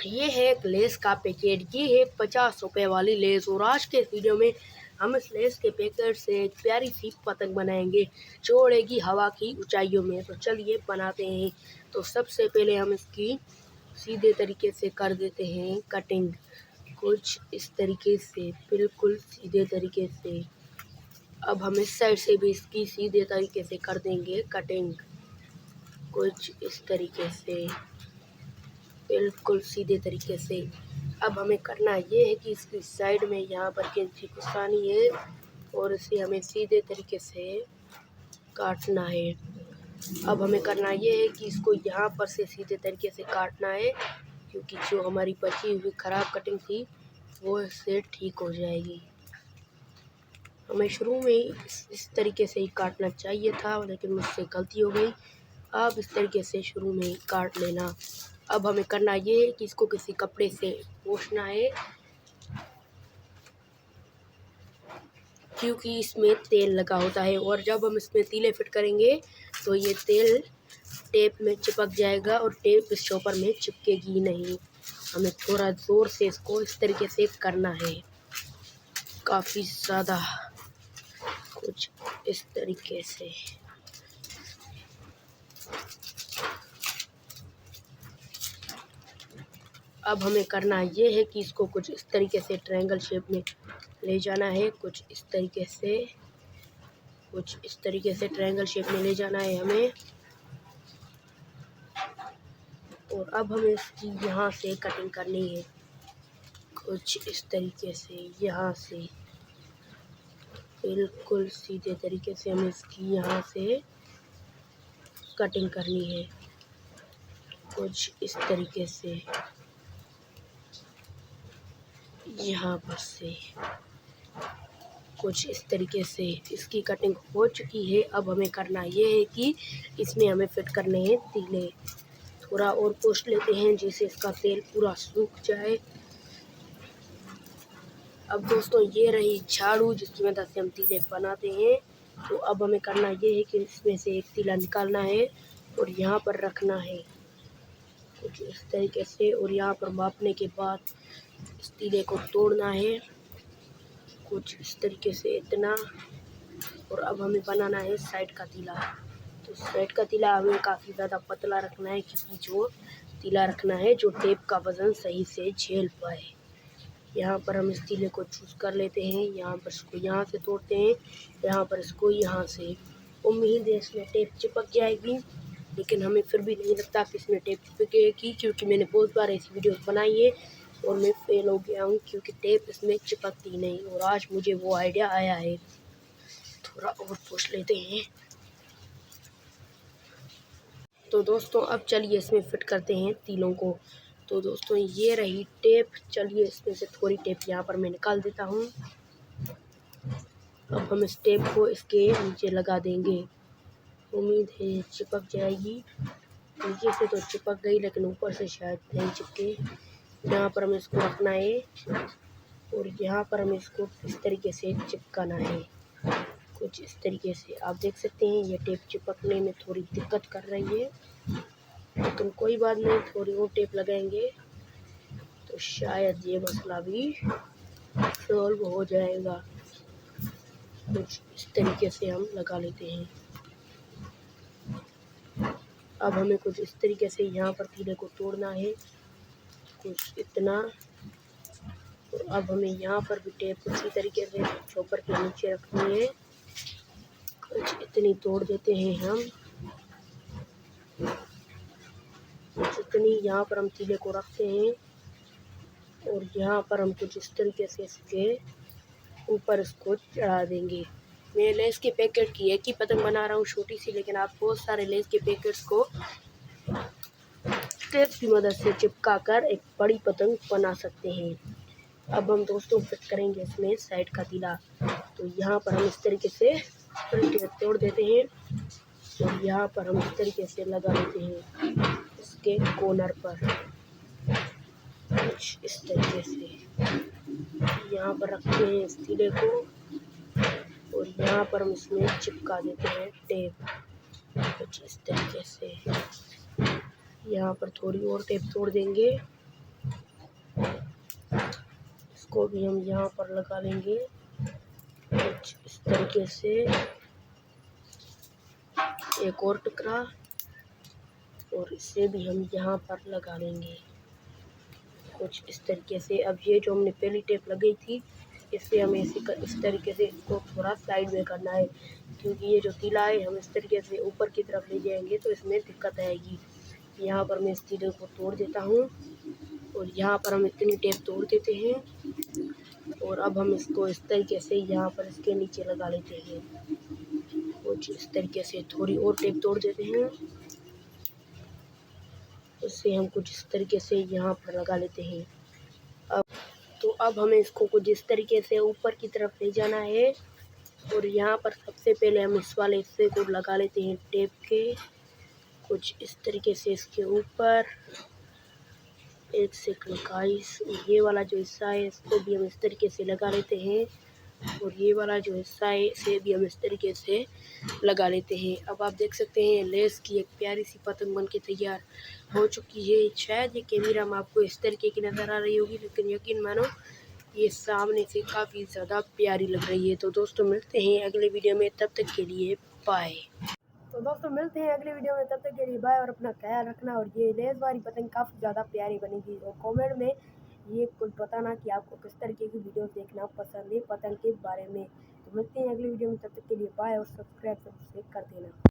ये है एक लेस का पैकेट। ये है 50 रुपए वाली लेस। और आज के वीडियो में हम इस लेस के पैकेट से एक प्यारी सी पतंग बनाएंगे जो उड़ेगी हवा की ऊंचाइयों में। तो चलिए बनाते हैं। तो सबसे पहले हम इसकी सीधे तरीके से कर देते हैं कटिंग, कुछ इस तरीके से, बिल्कुल सीधे तरीके से। अब हम इस साइड से भी इसकी सीधे तरीके से कर देंगे कटिंग, कुछ इस तरीके से, बिल्कुल सीधे तरीके से। अब हमें करना ये है कि इसकी साइड में यहाँ पर कैंची घुसानी है और इसे हमें सीधे तरीके से काटना है। अब हमें करना ये है कि इसको यहाँ पर से सीधे तरीके से काटना है, क्योंकि जो हमारी बची हुई ख़राब कटिंग थी वो इससे ठीक हो जाएगी। हमें शुरू में इस तरीके से ही काटना चाहिए था, लेकिन मुझसे गलती हो गई। अब इस तरीके से शुरू में ही काट लेना। अब हमें करना ये है कि इसको किसी कपड़े से पोंछना है, क्योंकि इसमें तेल लगा होता है और जब हम इसमें तीले फिट करेंगे तो ये तेल टेप में चिपक जाएगा और टेप इस चॉपर में चिपकेगी नहीं। हमें थोड़ा ज़ोर से इसको इस तरीके से करना है, काफ़ी ज़्यादा, कुछ इस तरीके से। अब हमें करना ये है कि इसको कुछ इस तरीके से ट्रायंगल शेप में ले जाना है, कुछ इस तरीके से, कुछ इस तरीके से ट्रायंगल शेप में ले जाना है हमें। और अब हमें इसकी यहाँ से कटिंग करनी है, कुछ इस तरीके से, यहाँ से बिल्कुल सीधे तरीके से हमें इसकी यहाँ से कटिंग करनी है, कुछ इस तरीके से, यहाँ पर से, कुछ इस तरीके से। इसकी कटिंग हो चुकी है। अब हमें करना ये है कि इसमें हमें फिट करने हैं तीले। थोड़ा और पोंछ लेते हैं जिससे इसका तेल पूरा सूख जाए। अब दोस्तों ये रही झाड़ू जिसकी मदद से हम तीले बनाते हैं। तो अब हमें करना ये है कि इसमें से एक तीला निकालना है और यहाँ पर रखना है, कुछ इस तरीके से। और यहाँ पर मापने के बाद इस तीले को तोड़ना है, कुछ इस तरीके से, इतना। और अब हमें बनाना है साइड का तीला। तो साइड का तीला हमें काफ़ी ज़्यादा पतला रखना है, क्योंकि जो तीला रखना है जो टेप का वज़न सही से झेल पाए। यहाँ पर हम इस तीले को चूज़ कर लेते हैं, यहाँ पर इसको यहाँ से तोड़ते हैं, यहाँ पर इसको यहाँ से। उम्मीद है इसमें टेप चिपक जाएगी, लेकिन हमें फिर भी नहीं लगता कि इसमें टेप चिपकेगी, क्योंकि मैंने बहुत बार ऐसी वीडियोस बनाई है और मैं फेल हो गया हूँ, क्योंकि टेप इसमें चिपकती नहीं। और आज मुझे वो आइडिया आया है। थोड़ा और पूछ लेते हैं। तो दोस्तों अब चलिए इसमें फिट करते हैं तीलों को। तो दोस्तों ये रही टेप। चलिए इसमें से थोड़ी टेप यहाँ पर मैं निकाल देता हूँ। अब हम इस टेप को इसके नीचे लगा देंगे। उम्मीद है चिपक जाएगी। नीचे से तो चिपक गई, लेकिन ऊपर से शायद नहीं चिपके। यहाँ पर हमें इसको रखना है और यहाँ पर हमें इसको इस तरीके से चिपकाना है, कुछ इस तरीके से। आप देख सकते हैं ये टेप चिपकने में थोड़ी दिक्कत कर रही है, लेकिन कोई बात नहीं, थोड़ी और टेप लगाएंगे तो शायद ये मसला भी सॉल्व हो जाएगा। कुछ इस तरीके से हम लगा लेते हैं। अब हमें कुछ इस तरीके से यहाँ पर तीले को तोड़ना है, कुछ इतना। और अब हमें यहाँ पर भी टेप उसी तरीके से चॉपर के नीचे रखनी है, कुछ इतनी तोड़ देते हैं हम। कुछ इतनी यहाँ पर हम तीले को रखते हैं और यहाँ पर हम कुछ इस तरीके से इसके ऊपर इसको चढ़ा देंगे। मैं लेस के पैकेट की एक ही पतंग बना रहा हूँ छोटी सी, लेकिन आप बहुत सारे लेस के पैकेट्स को टेप की मदद से चिपका कर एक बड़ी पतंग बना सकते हैं। अब हम दोस्तों फिट करेंगे इसमें साइड का तीला। तो यहाँ पर हम इस तरीके से तोड़ देते हैं और यहाँ पर हम इस तरीके से लगा देते हैं इसके कॉर्नर पर, कुछ इस तरीके से। यहाँ पर रखते हैं इस तीले को और यहाँ पर हम इसमें चिपका देते हैं टेप, कुछ इस तरीके से। यहाँ पर थोड़ी और टेप तोड़ देंगे इसको भी हम यहाँ पर लगा लेंगे कुछ इस तरीके से। एक और टुकड़ा और इसे भी हम यहाँ पर लगा लेंगे कुछ इस तरीके से। अब ये जो हमने पहली टेप लगाई थी इससे हमें इस तरीके से इसको थोड़ा साइड में करना है, क्योंकि ये जो तीला है हम इस तरीके से ऊपर की तरफ ले जाएंगे तो इसमें दिक्कत आएगी। यहाँ पर मैं इस तीले को तोड़ देता हूँ और यहाँ पर हम इतनी टेप तोड़ देते हैं और अब हम इसको इस तरीके से यहाँ पर इसके नीचे लगा लेते हैं कुछ इस तरीके से। थोड़ी और टेप तोड़ देते हैं, इससे हम कुछ इस तरीके से यहाँ पर लगा लेते हैं। अब हमें इसको कुछ इस तरीके से ऊपर की तरफ ले जाना है और यहाँ पर सबसे पहले हम इस वाले हिस्से को लगा लेते हैं टेप के कुछ इस तरीके से इसके ऊपर। एक सेकंड गाइस, ये वाला जो हिस्सा है इसको भी हम इस तरीके से लगा लेते हैं और ये वाला जो हिस्सा है इसे भी हम इस तरीके से लगा लेते हैं। अब आप देख सकते हैं लेस की एक प्यारी सी पतंग बनके तैयार हो चुकी है। शायद ये कैमरा में आपको इस तरीके की नज़र आ रही होगी, लेकिन यकीन मानो ये सामने से काफ़ी ज़्यादा प्यारी लग रही है। तो दोस्तों मिलते हैं अगले वीडियो में, तब तक के लिए बाय। तो दोस्तों मिलते हैं अगले वीडियो में, तब तक के लिए बाय और अपना ख्याल रखना। और ये लेस वाली पतंग काफ़ी ज़्यादा प्यारी बनेगी और कमेंट में ये कुछ बताना कि आपको किस तरीके की वीडियो देखना पसंद है पतंग के बारे में। तो मिलते हैं अगले वीडियो में, तब तक के लिए बाय और सब्सक्राइब कर देना।